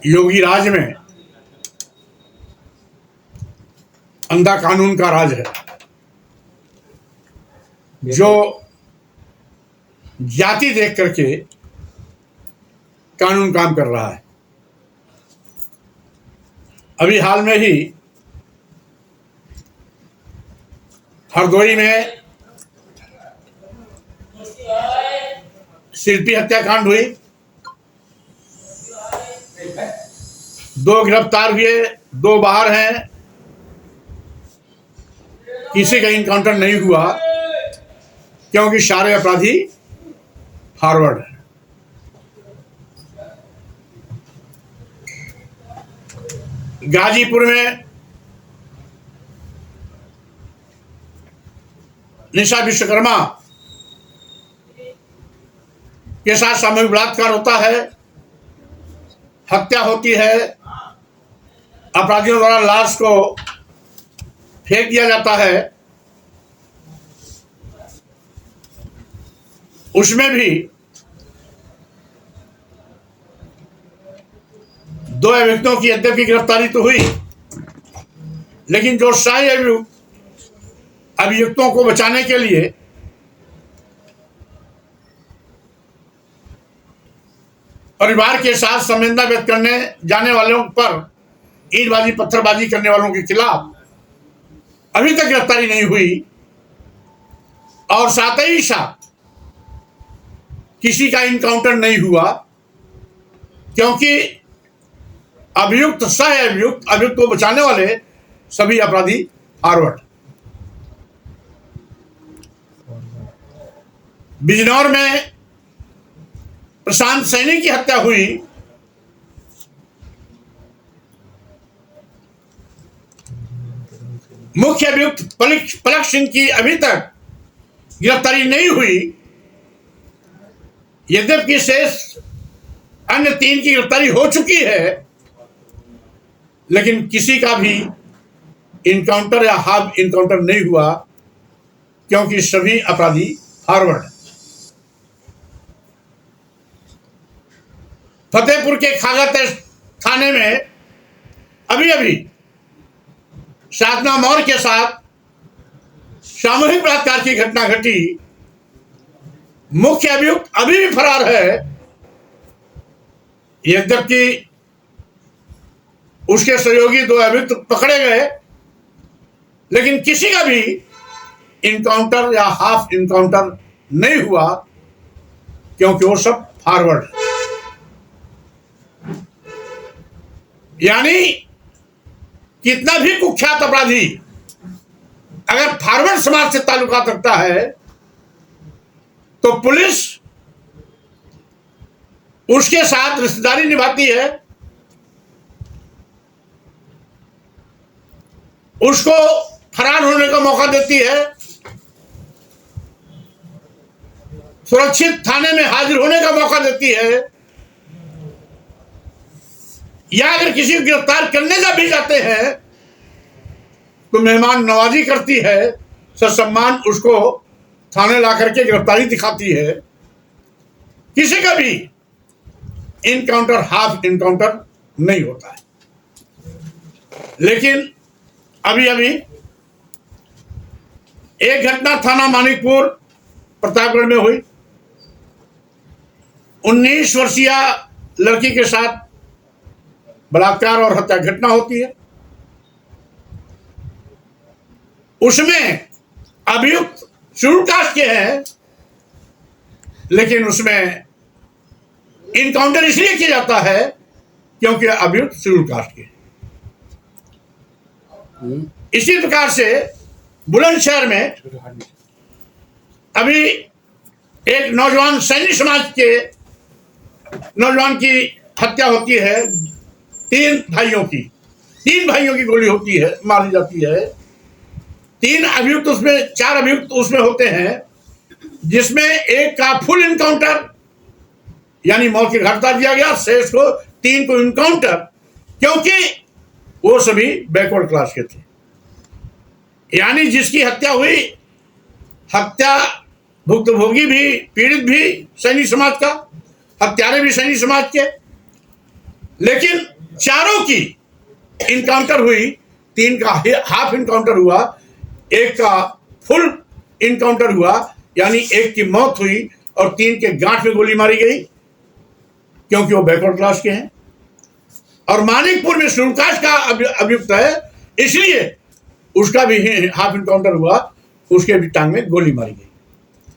योगी राज में अंधा कानून का राज है, जो जाति देख करके कानून काम कर रहा है। अभी हाल में ही हरदोई में शिल्पी हत्याकांड हुई, 2 गिरफ्तार हुए, 2 बाहर हैं। किसी का इनकाउंटर नहीं हुआ क्योंकि सारे अपराधी फॉरवर्ड हैं। गाजीपुर में निशा विश्वकर्मा के साथ सामूहिक बलात्कार होता है, हत्या होती है, अपराधियों द्वारा लाश को फेंक दिया जाता है। उसमें भी 2 अभियुक्तों की यद्यपि गिरफ्तारी तो हुई, लेकिन जो शाही अभियुक्तों को बचाने के लिए परिवार के साथ संवेदना व्यक्त करने जाने वालों पर ईंटबाजी पत्थरबाजी करने वालों के खिलाफ अभी तक गिरफ्तारी नहीं हुई, और साथ ही साथ किसी का इनकाउंटर नहीं हुआ क्योंकि अभियुक्त सह अभियुक्त को बचाने वाले सभी अपराधी फॉरवर्ड। बिजनौर में प्रशांत सैनी की हत्या हुई, मुख्य अभियुक्त पलक सिंह की अभी तक गिरफ्तारी नहीं हुई, यद्यपि शेष अन्य 3 की गिरफ्तारी हो चुकी है, लेकिन किसी का भी इनकाउंटर या हाफ इनकाउंटर नहीं हुआ क्योंकि सभी अपराधी फॉरवर्ड। फतेहपुर के खागा थाने में अभी साधना मौर्य के साथ सामूहिक बलात्कार की घटना घटी। मुख्य अभियुक्त अभी भी फरार है, यद्यपि उसके सहयोगी 2 अभियुक्त पकड़े गए, लेकिन किसी का भी इनकाउंटर या हाफ इनकाउंटर नहीं हुआ क्योंकि वो सब फॉरवर्ड है। यानी कितना भी कुख्यात अपराधी अगर फॉरवर्ड समाज से ताल्लुकात रखता है तो पुलिस उसके साथ रिश्तेदारी निभाती है, उसको फरार होने का मौका देती है, सुरक्षित थाने में हाजिर होने का मौका देती है, या अगर किसी को गिरफ्तार करने का भी जाते हैं तो मेहमान नवाजी करती है, ससम्मान उसको थाने ला करके गिरफ्तारी दिखाती है। किसी का भी इनकाउंटर हाफ इनकाउंटर नहीं होता है। लेकिन अभी एक घटना थाना मानिकपुर प्रतापगढ़ में हुई। 19 वर्षीय लड़की के साथ बलात्कार और हत्या घटना होती है। उसमें अभियुक्त शेड्यूल कास्ट के हैं, लेकिन उसमें इनकाउंटर इसलिए किया जाता है क्योंकि अभियुक्त शेड्यूल कास्ट के। इसी प्रकार से बुलंदशहर में अभी एक नौजवान सैनी समाज के नौजवान की हत्या होती है। 3 भाइयों की गोली होती है, मारी जाती है। 3 अभियुक्त उसमें 4 अभियुक्त उसमें होते हैं, जिसमें एक का फुल इनकाउंटर यानी मौत की घाट उतार दिया गया, शेष को 3 को इनकाउंटर, क्योंकि वो सभी बैकवर्ड क्लास के थे। यानी जिसकी हत्या हुई, हत्या भुक्तभोगी भी, पीड़ित भी सैनिक समाज का, हत्यारे भी सैनिक समाज के, लेकिन चारों की इनकाउंटर हुई, 3 का हाफ इनकाउंटर हुआ, 1 का फुल इनकाउंटर हुआ, यानी 1 की मौत हुई और 3 के गांठ में गोली मारी गई, क्योंकि वो बैकवर्ड क्लास के हैं। और मानिकपुर में शेड्यूल कास्ट का अभियुक्त है, इसलिए उसका भी हाफ इनकाउंटर हुआ, उसके भी टांग में गोली मारी गई।